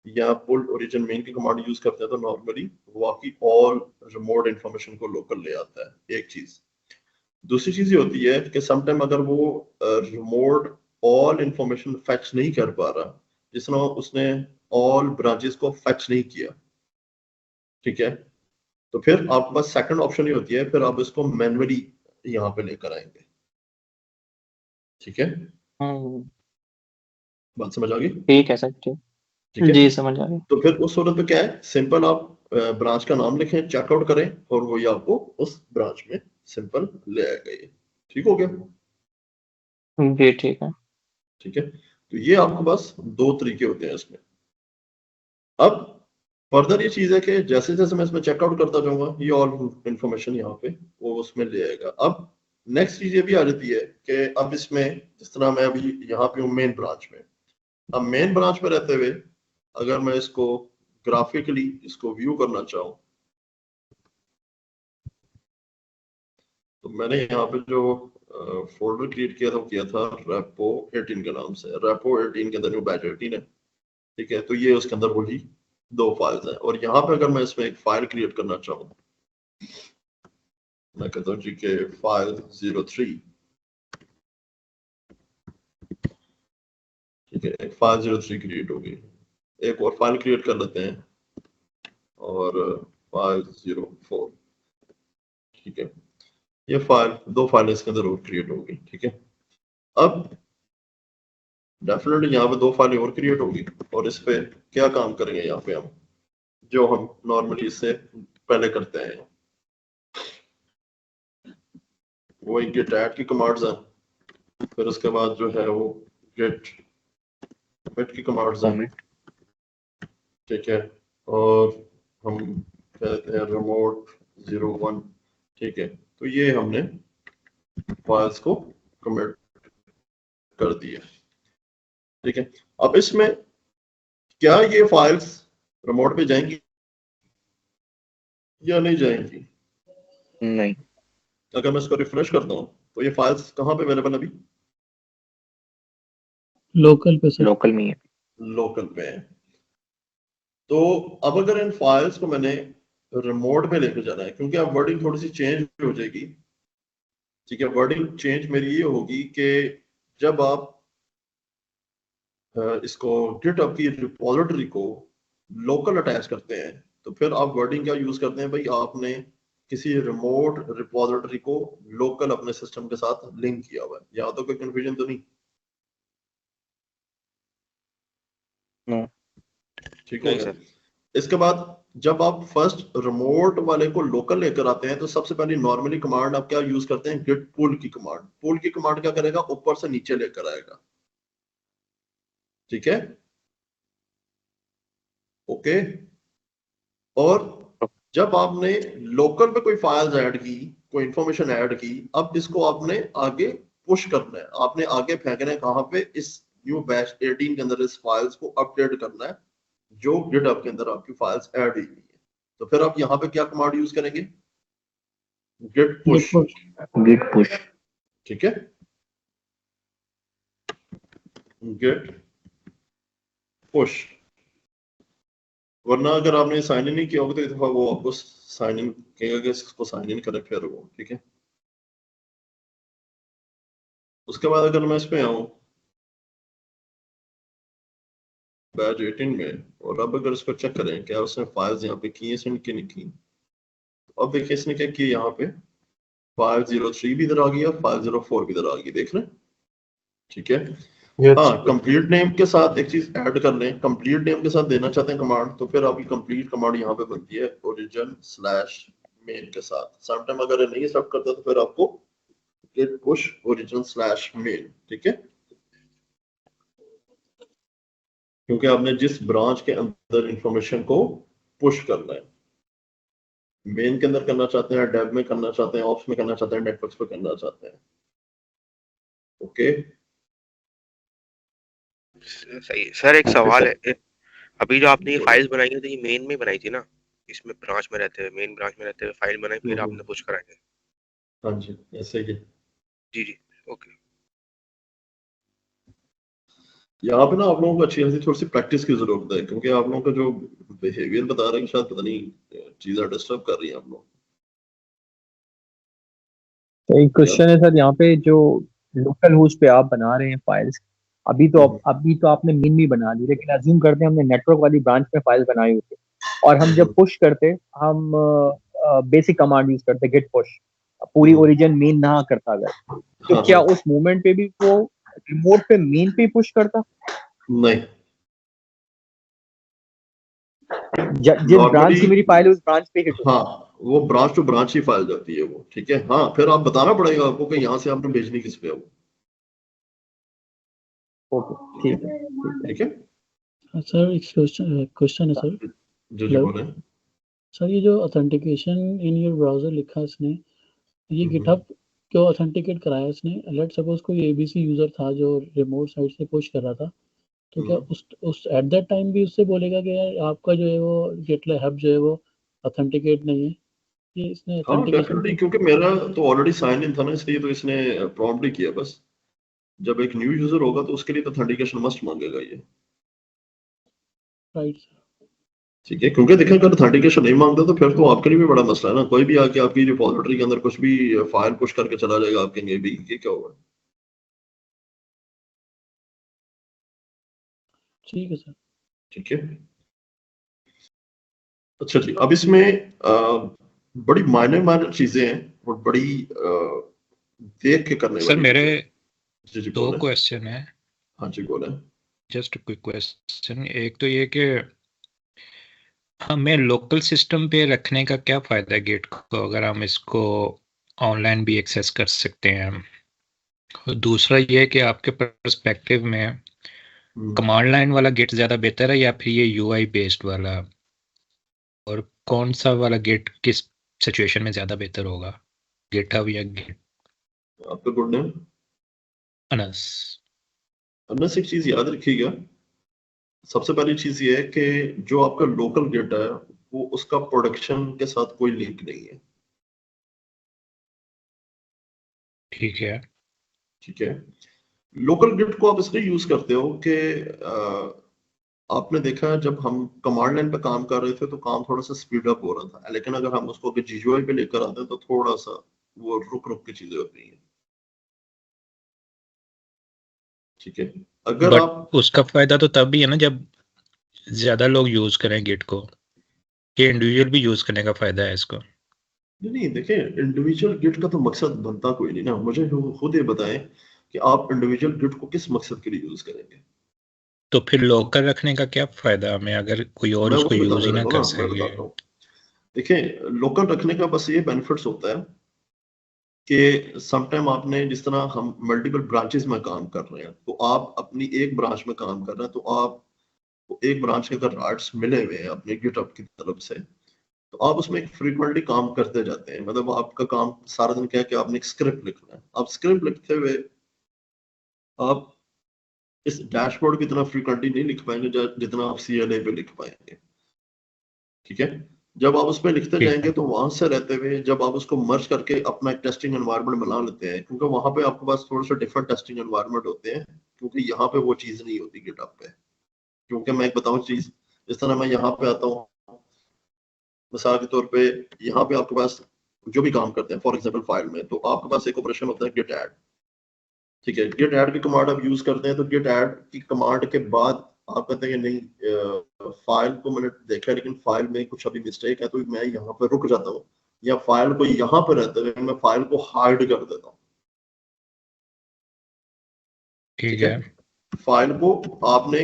या पुल ओरिजिन मेन की कमांड यूज करते हैं, तो नॉर्मली वो आपकी ऑल रिमोट इंफॉर्मेशन को लोकल ले आता है, एक चीज। दूसरी चीज ये होती है कि समटाइम अगर वो रिमोट ऑल इंफॉर्मेशन फैच नहीं कर पा रहा, जिस तरह उसने ऑल ब्रांचेस को फैच नहीं किया, ठीक है, तो फिर आपके पास सेकंड ऑप्शन ही होती है, फिर आप इसको मैन्युअली यहाँ पे लेकर आएंगे, ठीक है। हम्म, बात समझ आ गई, ठीक है सर, ठीक। ठीक है। जी समझ आ गई। तो फिर उस सूरत में क्या है, सिंपल आप ब्रांच का नाम लिखें, चेकआउट करें और वो ये आपको उस ब्रांच में सिंपल ले आएगा ये, ठीक हो गया, जी ठीक है। ठीक है। तो ये आपके पास दो तरीके होते हैं इसमें। अब फर्दर ये चीज है कि जैसे जैसे मैं इसमें चेकआउट करता जाऊंगा ये ऑल इंफॉर्मेशन यहाँ पे वो उसमें ले आएगा। अब नेक्स्ट चीज ये भी आ जाती है कि अब इसमें जिस तरह मैं अभी यहाँ पे हूँ मेन ब्रांच में, अब मेन ब्रांच में रहते हुए अगर मैं इसको ग्राफिकली इसको व्यू करना चाहूँ, तो मैंने यहाँ पे जो फोल्डर क्रिएट किया था वो किया था रेपो 18 के नाम से, रेपो 18 के अंदर न्यू बैच 18 है, ठीक है। तो ये उसके अंदर वही दो फाइल्स हैं, और यहाँ पे अगर मैं इसमें एक फाइल क्रिएट करना चाहूँ, मैं कहता हूँ जी के फाइल 03, ठीक है, एक फाइल 03 क्रिएट होगी। एक और फाइल क्रिएट कर लेते हैं और फाइल 04, ठीक है। ये फाइल दो फाइल इसके अंदर और क्रिएट होगी, ठीक है। अब डेफिनेटली यहाँ पे दो फाइलें और क्रिएट होगी और इस पे क्या काम करेंगे यहाँ पे हम, जो हम नॉर्मली इससे पहले करते हैं, वो एक गेट ऐड की कमांड्स हैं, फिर उसके बाद जो है वो गेट कमिट की कमांड्स हैं, कमिट। ठीक है, और हम कहते हैं रिमोट 01, ठीक है, तो ये हमने फाइल्स को कमिट कर दिया, ठीक है। अब इसमें क्या ये फाइल्स रिमोट पे जाएंगी या नहीं जाएंगी? नहीं, अगर मैं इसको रिफ्रेश करता हूँ तो ये फाइल्स कहाँ पे अवेलेबल अभी? लोकल पे सर। लोकल में ही है। लोकल पे है। तो अब अगर इन फाइल्स को मैंने रिमोट पे लेके जाना है, क्योंकि अब वर्डिंग थोड़ी सी चेंज हो जाएगी, ठीक है। वर्डिंग चेंज मेरी ये होगी कि जब आप इसको गिटहब की रिपोजिटरी को लोकल अटैच करते हैं तो फिर आप वर्डिंग क्या यूज करते हैं भाई, आपने किसी रिमोट रिपोजिटरी को लोकल अपने सिस्टम के साथ लिंक किया हुआ है। यहाँ तो कोई कंफ्यूजन तो नहीं? नो, ठीक हो नहीं गया। सर। इसके बाद जब आप फर्स्ट रिमोट वाले को लोकल लेकर आते हैं तो सबसे पहले नॉर्मली कमांड आप क्या यूज करते हैं? गिट पुल की कमांड। पुल की कमांड क्या करेगा? ऊपर से नीचे लेकर आएगा, ठीक है, ओके। और जब आपने लोकल पे कोई फाइल्स ऐड की, कोई इंफॉर्मेशन ऐड की, अब इसको आपने आगे पुश करना है, आपने आगे फेंकना है कहाँ पे? इस न्यू बैच 18 के अंदर इस फाइल्स को अपडेट करना है जो गिटहब के अंदर आपकी फाइल्स ऐड हुई है। तो फिर आप यहाँ पे क्या कमांड यूज करेंगे? Git push, git push. ठीक है, गिट पुश। वरना अगर आपने साइन इन नहीं किया होगा तो एक दफा वो आपको साइन इन कहेगा कि इसको साइन इन करे फिर वो, ठीक है। उसके बाद अगर मैं इस पे आऊं बैच 18 में, और अब अगर इसको चेक करें क्या उसने फाइल्स यहाँ पे की है सेंड की नहीं की, तो अब देखिए इसने क्या किया, यहाँ पे 503 भी इधर आ गया, 504 भी इधर आ गई, देख रहे हैं, ठीक है। हाँ, कंप्लीट नेम के साथ एक चीज ऐड कर लें, कंप्लीट नेम के साथ देना चाहते हैं कमांड, तो फिर आपकी कंप्लीट कमांड यहाँ पे बनती है ओरिजिन स्लैश मेन के साथ। समटाइम अगर ये नहीं एक्सेप्ट करता तो फिर आपको git push origin slash main, ठीक है, क्योंकि आपने जिस ब्रांच के अंदर इंफॉर्मेशन को पुश करना है, मेन के अंदर करना चाहते हैं, डेव में करना चाहते हैं, ऑप्स में करना चाहते हैं, नेटवर्क्स पे करना चाहते हैं, ओके। सही है। सर एक सवाल है, अभी जो आपने ये फाइल्स बनाई है तो ये मेन में बनाई थी ना, इसमें ब्रांच में रहते हुए, मेन ब्रांच में रहते हुए फाइल बनाई फिर आपने पुश कराई है? हाँ जी, ऐसे ही। जी जी, ओके। यहाँ पे ना आप लोगों को अच्छी खासी थोड़ी सी प्रैक्टिस की जरूरत है, क्योंकि आप लोगों का जो बिहेवियर बता रहे हैं शायद पता नहीं चीजें डिस्टर्ब कर रही हैं आप लोग। तो एक क्वेश्चन है सर यहाँ पे, जो लोकल होस्ट पे आप बना रहे हैं फाइल्स, अभी तो आपने मेन भी बना दी, लेकिन अज्यूम करते हैं हमने नेटवर्क वाली ब्रांच में फाइल बनाई होती और हम जब पुश करते हम बेसिक कमांड यूज करते गेट पुश, पूरी ओरिजिन मेन ना करता अगर, तो क्या उस मोमेंट पे भी वो रिमोट पे मेन पे पुश करता? नहीं, जिस ब्रांच की मेरी फाइल है उस ब्रांच पे हिट। हाँ, वो ब्रांच टू ब्रांच ही फाइल जाती है वो, ठीक है। हाँ, फिर आप बताना पड़ेगा आपको कि यहाँ से आपने भेजनी किस पे है वो, ओके, ठीक है, ठीक है। सर एक क्वेश्चन है सर। जी जी बोले। सर ये जो ऑथेंटिकेशन इन योर ब्राउजर लिखा है इसने, ये गिटहब क्यों ऑथेंटिकेट कराया इसने? लेट सपोज कोई एबीसी यूजर था जो रिमोट साइट से पुश कर रहा था, तो क्या उस एट दैट टाइम भी उससे बोलेगा कि यार आपका जो है वो गिटहब जो है वो ऑथेंटिकेट नहीं है? ये इसने हाँ ऑथेंटिकेशन डेफिनेटली, क्योंकि मेरा तो ऑलरेडी साइन इन था ना, इसलिए तो इसने प्रॉम्प्ट ही किया बस। जब एक न्यू यूजर होगा तो उसके लिए तो ऑथेंटिकेशन मस्ट मांगेगा ये, राइट सर। ठीक है। क्योंकि देखें अगर ऑथेंटिकेशन नहीं मांगता तो फिर तो आपके लिए भी बड़ा मसला है ना, कोई भी आके आपकी रिपोजिटरी के अंदर कुछ भी फाइल पुश करके चला जाएगा, आप कहेंगे भी ये क्या हुआ, ठीक है सर। ठीक है। अच्छा जी, अब इसमें बड़ी माइनर चीजें हैं और बड़ी देख के करने सर वाली मेरे चीजें। जी 2 बोलें। क्वेश्चन है, हाँ जी बोलें। Just quick question. एक तो ये कि हमें लोकल सिस्टम पे रखने का क्या फ़ायदा है गेट को, अगर हम इसको ऑनलाइन भी एक्सेस कर सकते हैं। और दूसरा ये है कि आपके पर्सपेक्टिव में कमांड लाइन वाला गिट ज्यादा बेहतर है या फिर ये यूआई बेस्ड वाला, और कौन सा वाला गिट किस सिचुएशन में ज्यादा बेहतर होगा, गिटहब या गिट आपका गुड नेम अनस? अनस, एक चीज याद रखिएगा, सबसे पहली चीज ये है कि जो आपका लोकल गिट है वो उसका प्रोडक्शन के साथ कोई लिंक नहीं है। ठीक है। ठीक है, लोकल गिट को आप इसलिए यूज करते हो कि आपने देखा है जब हम कमांड लाइन पे काम कर रहे थे तो काम थोड़ा सा स्पीड अप हो रहा था, लेकिन अगर हम उसको जीयूआई पे लेकर आते हैं तो थोड़ा सा वो रुक रुक की चीजें होती हैं। ठीक है, अगर बट आप उसका फायदा तो तब भी है ना जब ज्यादा लोग यूज करें गिट को, ये इंडिविजुअल भी यूज करने का फायदा है इसको। नहीं देखें, इंडिविजुअल गिट का तो मकसद बनता कोई नहीं ना। मुझे खुद ये बताएं कि आप इंडिविजुअल गिट को किस मकसद के लिए यूज करेंगे। तो फिर लोकल रखने का क्या फायदा हमें अगर कोई और मैं उसको वही यूज ही बताने ना लगा कर ना, मैं सके? बताता हूँ। देखें, लोकल रखने का बस ये बेनिफिट्स होता है कि समटाइम आपने, जिस तरह हम मल्टीपल ब्रांचेस में काम कर रहे हैं, तो आप अपनी एक ब्रांच में काम कर रहे हैं, तो आप एक ब्रांच के अगर राइट्स मिले हुए हैं अपने गिटहब की तरफ से, तो आप उसमें फ्रीक्वेंटली काम करते जाते हैं। मतलब आपका काम सारा दिन क्या है कि आपने एक स्क्रिप्ट लिखना है, आप स्क्रिप्ट लिखते हुए आप इस डैशबोर्ड की इतना फ्रीक्वेंटली नहीं लिख पाएंगे जितना आप सीएलए पे लिख पाएंगे। ठीक है, जब आप उसमें लिखते ठीक जाएंगे है। तो वहां से रहते हुए जब आप उसको मर्ज करके अपना एक टेस्टिंग एनवायरनमेंट बना लेते हैं, क्योंकि वहां पे आपके पास थोड़ा सा डिफरेंट टेस्टिंग एनवायरनमेंट होते हैं, क्योंकि यहाँ पे वो चीज नहीं होती गिटहब पे। क्योंकि मैं एक बताऊं चीज, जिस तरह मैं यहाँ पे आता हूँ, मिसाल के तौर पे यहाँ पे आपके पास जो भी काम करते हैं, फॉर एग्जाम्पल फाइल में, तो आपके पास एक ऑपरेशन होता है गिट ऐड। ठीक है, गिट ऐड की कमांड आप यूज करते हैं, तो गिट ऐड की कमांड के बाद आप कहते हैं कि नहीं, फाइल को मैंने देखा है लेकिन फाइल में कुछ अभी मिस्टेक है, तो मैं यहाँ पे रुक जाता हूँ, या फाइल को यहाँ पे रहते हुए मैं फाइल को हाइड कर देता हूँ। ठीक ठीक है, है। फाइल को आपने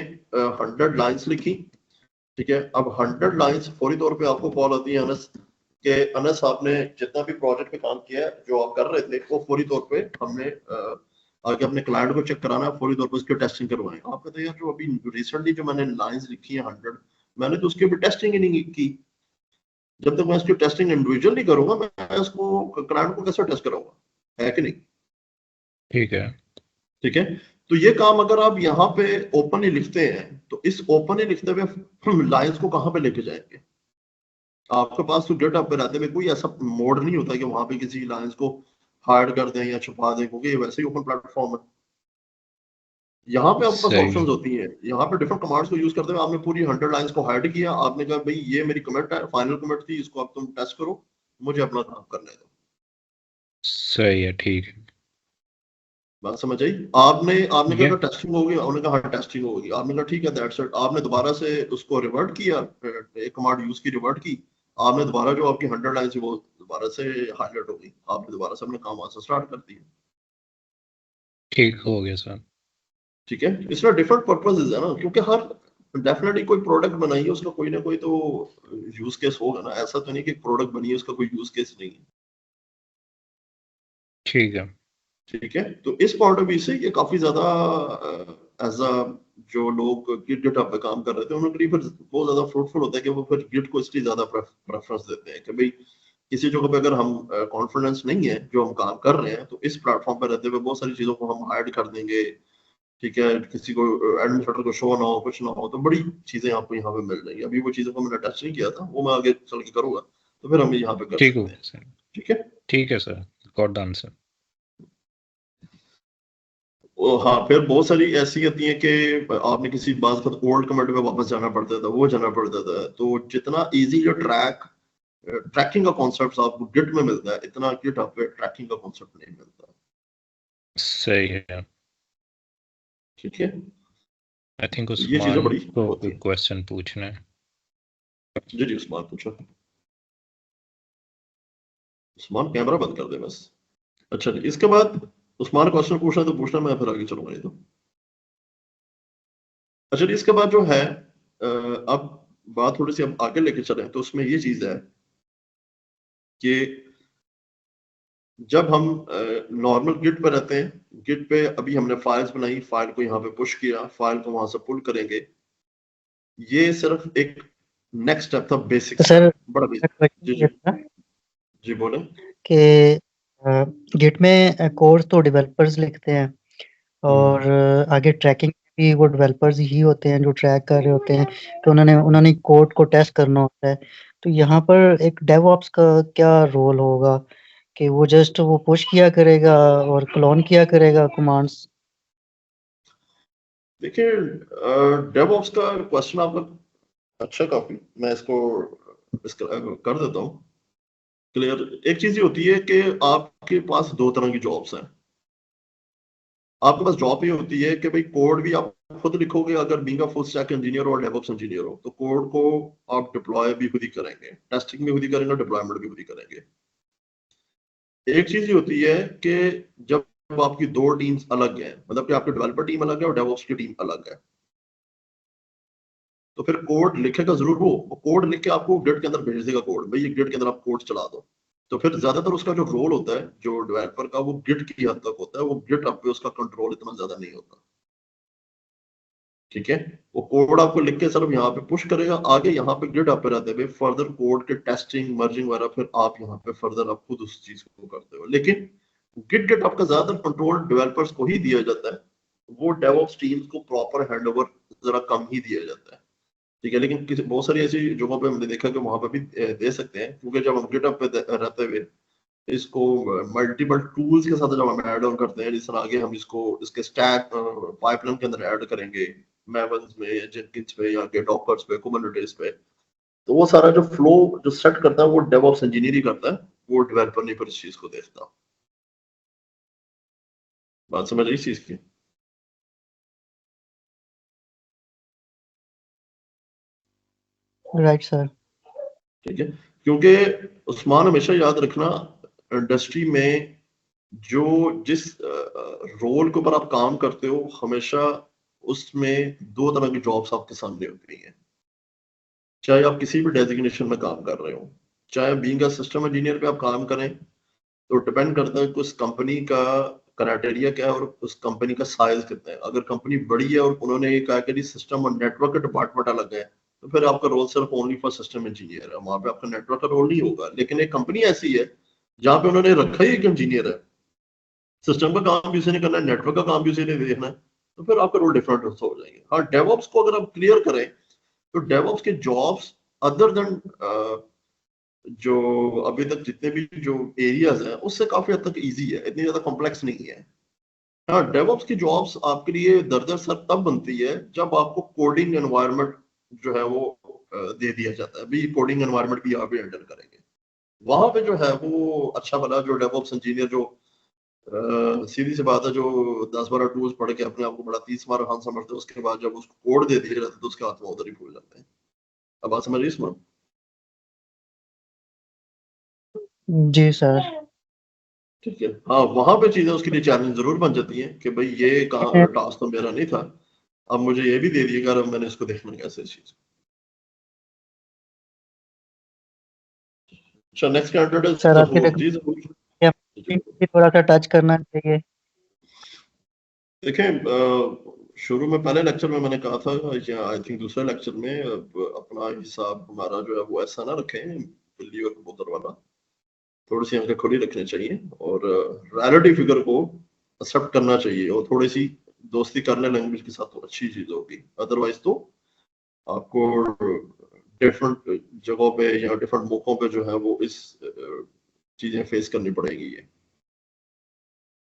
100 लाइन्स लिखी। ठीक है, अब 100 लाइन्स फौरी तौर पे आपको कॉल आती है अनस के, अनस आपने जितना भी प्रोजेक्ट पे काम किया है, जो आप कर रहे थे, वो फौरी तौर पे हमने आगे अपने क्लाइंट को चेक कराना है, फौरी तौर पे उसकी टेस्टिंग करवाएं। आप कहते हैं यार जो अभी रिसेंटली जो मैंने लाइंस लिखी है 100, मैंने तो उसकी अभी टेस्टिंग ही नहीं की। जब तक मैं इसकी टेस्टिंग इंडिविजुअल नहीं करूंगा, मैं इसको क्लाइंट को कैसे टेस्ट कराऊंगा, है कि नहीं। ठीक है। ठीक है, तो ये काम अगर आप यहाँ पे ओपनली लिखते हैं, तो इस ओपनली लिखते हुए लाइंस को कहाँ पे लेके जाएंगे। आपके पास तो गिटहब पे रहते हुए कोई ऐसा मोड नहीं होता कि वहां पे किसी लाइंस को हाइड कर दें या छुपा दें, क्योंकि ये वैसे ही ओपन प्लेटफॉर्म है। यहाँ पे आपके पास सही। ऑप्शंस होती हैं, यहाँ पे डिफरेंट कमांड्स को यूज करते हुए आपने पूरी 100 लाइंस को हाइड किया, आपने कहा भाई ये मेरी कमिट है, फाइनल कमिट थी, इसको अब तुम टेस्ट करो, मुझे अपना काम करने दो। सही है। ठीक है। बात समझ आई। आपने आपने ये कहा टेस्टिंग होगी, उन्होंने कहा हाँ टेस्टिंग होगी, आपने कहा ठीक है दैट्स इट, आपने दोबारा से उसको रिवर्ट किया, एक कमांड यूज की रिवर्ट की, आपने दोबारा जो आपकी 100 लाइन थी वो दोबारा से हाईलाइट हो गई, आपने दोबारा से अपने काम वहां से स्टार्ट कर दिया। ठीक हो गया सर। ठीक है, इसका डिफरेंट पर्पसेस है ना, क्योंकि हर डेफिनेटली कोई प्रोडक्ट बनाई है उसका कोई ना कोई तो यूज केस होगा ना, ऐसा तो नहीं कि प्रोडक्ट बनी है उसका कोई यूज केस नहीं है। ठीक है। ठीक है, तो इस पॉइंट ऑफ व्यू से ये काफी ज्यादा एज अ, जो लोग गिटहब पे काम कर रहे थे उनके लिए फिर बहुत ज्यादा फ्रूटफुल होता है कि वो फिर गिट को इसलिए ज्यादा प्रेफरेंस देते हैं कि भाई किसी जगह पे अगर हम कॉन्फिडेंस नहीं है जो हम काम कर रहे हैं, तो इस प्लेटफॉर्म पे रहते हुए बहुत सारी चीजों को हम हाइड कर देंगे। ठीक है, किसी को एडमिनिस्ट्रेटर को शो ना हो, कुछ ना हो, तो बड़ी चीजें आपको यहाँ पे मिल जाएंगी। अभी वो चीजों को मैंने टच नहीं किया था, वो मैं आगे चल के करूंगा, तो फिर हम यहाँ पे कर ठीक हो सकते हैं। गया सर। ठीक है, ठीक है सर, गॉट द आंसर। हाँ, फिर बहुत सारी ऐसी होती है कि आपने किसी बात पर ओल्ड कमेंट में वापस जाना पड़ता था, वो जाना पड़ता था, तो जितना इजी जो ट्रैकिंग का कॉन्सेप्ट आपको गिट में मिलता है, इतना गिट पे ट्रैकिंग का कॉन्सेप्ट नहीं मिलता। सही है। ठीक है, आई थिंक तो ये चीजें उस्मान बड़ी को होती कोई है। क्वेश्चन पूछना है। जी जी, उस्मान पूछो। उस्मान कैमरा बंद कर दे बस। अच्छा जी, इसके बाद उस्मान क्वेश्चन पूछना तो पूछना, मैं फिर आगे चलूंगा नहीं तो। अच्छा जी, इसके बाद जो है अब बात थोड़ी सी अब आगे लेके चले, तो उसमें ये चीज है कि जब हम नॉर्मल गिट पे रहते हैं, गिट पे अभी हमने फाइल्स बनाई, फाइल को यहाँ पे पुश किया, फाइल को वहां से पुल करेंगे, ये सिर्फ एक नेक्स्ट स्टेप था, बेसिक तो सर स्टेप, बड़ा बेसिक। क्वेश्चन जी ये जी था जी बोले। कि गिट में कोड तो डेवलपर्स लिखते हैं और आगे ट्रैकिंग भी वो डेवलपर्स ही होते हैं जो ट्रैक कर रहे होते हैं, तो उन्होंने कोड को टेस्ट करना होता है। तो यहाँ पर एक डेवऑप्स का क्या रोल होगा कि वो जस्ट वो पुश किया करेगा और क्लोन किया करेगा कमांड्स? देखिए डेवऑप्स का क्वेश्चन आपका अच्छा, काफी, मैं इसको कर देता हूँ क्लियर। एक चीज ये होती है कि आपके पास दो तरह की जॉब्स हैं। आपके पास जॉब ये होती है कि भाई कोड भी आप खुद लिखोगे, अगर being a full stack engineer और डेवऑप्स इंजीनियर हो, तो कोड को आप डिप्लॉय भी खुद ही करेंगे, टेस्टिंग भी खुद ही करेंगे, डिप्लॉयमेंट भी खुद ही करेंगे। एक चीज ये होती है कि जब आपकी दो टीम्स अलग हैं, मतलब कि आपकी डेवलपर टीम अलग है और डेवऑप्स की टीम अलग है, तो फिर कोड लिखेगा जरूर वो कोड लिख के आपको गिट के अंदर भेज देगा कोड, भाई ये गिट के अंदर आप कोड चला दो। तो फिर ज्यादातर उसका जो रोल होता है जो डेवलपर का, वो गिट की हद तक होता है, वो गिट पे उसका कंट्रोल इतना ज्यादा नहीं होता। ठीक है, वो कोड आपको लिख के सिर्फ यहाँ पे पुश करेगा, आगे यहाँ पे गिट पे रहते हुए फर्दर कोड के टेस्टिंग मर्जिंग वगैरह फिर आप यहाँ पे फर्दर आप खुद उस चीज को करते हो। लेकिन गिट आपका ज्यादातर कंट्रोल डेवलपर्स को ही दिया जाता है, वो डेवऑप्स टीम्स को प्रॉपर हैंडओवर जरा कम ही दिया जाता है। ठीक है, लेकिन बहुत सारी ऐसी जगहों पे हमने देखा कि वहां पे भी दे सकते हैं, क्योंकि जब हम गिटहब पे रहते हुए इसको मल्टीपल टूल्स के साथ जब हम ऐड ऑन करते हैं, जिस तरह आगे हम इसको इसके स्टैक पाइपलाइन के अंदर ऐड करेंगे, मैवन्स में या जेनकिंस पे या डॉकर्स पे, कुबरनेटिस पे, तो वो सारा जो फ्लो जो सेट करता है वो डेवऑप्स इंजीनियर ही करता है, वो डेवलपर नहीं फिर इस चीज को देखता। बात समझ रही इस चीज की? Right sir. ठीक है, क्योंकि उस्मान हमेशा याद रखना, इंडस्ट्री में जो जिस रोल के ऊपर आप काम करते हो, हमेशा उसमें दो तरह की जॉब्स आपके सामने होती हैं। चाहे आप किसी भी डेजिग्नेशन में काम कर रहे हो, चाहे बीइंग अ सिस्टम इंजीनियर पे आप काम करें, तो डिपेंड करता है कि उस कंपनी का क्राइटेरिया क्या है और उस कंपनी का साइज कितना है। अगर कंपनी बड़ी है और उन्होंने ये कहा कि सिस्टम और नेटवर्क का डिपार्टमेंट अलग है, तो फिर आपका रोल सिर्फ ओनली फॉर सिस्टम इंजीनियर है, वहां पे आपका नेटवर्क का रोल नहीं होगा। लेकिन एक कंपनी ऐसी है जहां पे उन्होंने रखा ही एक इंजीनियर है, सिस्टम का काम भी उसी ने करना है, नेटवर्क का काम भी उसी ने देखना है, तो फिर आपका रोल डिफरेंट हो जाएंगे। हाँ, डेवऑप्स को अगर आप क्लियर करें, तो डेवऑप्स के जॉब्स अदर देन जो अभी तक जितने भी जो एरियाज हैं उससे काफी हद तक इजी है, इतनी ज्यादा कॉम्प्लेक्स नहीं है। हाँ, डेवऑप्स की जॉब्स आपके लिए दरदर सर तब बनती है जब आपको कोडिंग एनवायरनमेंट जो है वो दे दिया जाता है, भी कोडिंग एनवायरनमेंट भी आप हैंडल करेंगे। वहां पे जो है वो अच्छा भला जो डेवऑप्स इंजीनियर जो सीधी सी बात है, जो 10-12 टूल्स पढ़ के अपने आप को बड़ा 30 बार हाथ समझते हैं, उसके बाद जब उसको कोड दे दिया जाता है तो उसके हाथ में उधर ही भूल जाते हैं। अब बात समझ रही है इसमें? जी सर। ठीक है, हाँ, वहां पे चीजें उसके लिए चैलेंज जरूर बन जाती हैं कि भाई ये टास्क तो मेरा नहीं था, अब मुझे ये भी दे दिएगा, अब मैंने इसको देखना कैसे चीज। अच्छा, नेक्स्ट कैंडिडेट है सर आपके जहूर। जी जहूर। भी थोड़ा सा टच करना चाहिए। देखें, शुरू में पहले लेक्चर में मैंने कहा था, या आई थिंक दूसरे लेक्चर में, अपना हिसाब हमारा जो है वो ऐसा ना रखें बिल्ली और कबूतर वाला, थोड़ी सी आंखें खुली रखनी चाहिए और रियलिटी फिगर को एक्सेप्ट करना चाहिए, और थोड़ी सी दोस्ती करने लैंग्वेज के साथ तो अच्छी चीज होगी। अदरवाइज तो आपको डिफरेंट जगहों पे या डिफरेंट मौकों पे जो है वो इस चीजें फेस करनी पड़ेगी। ये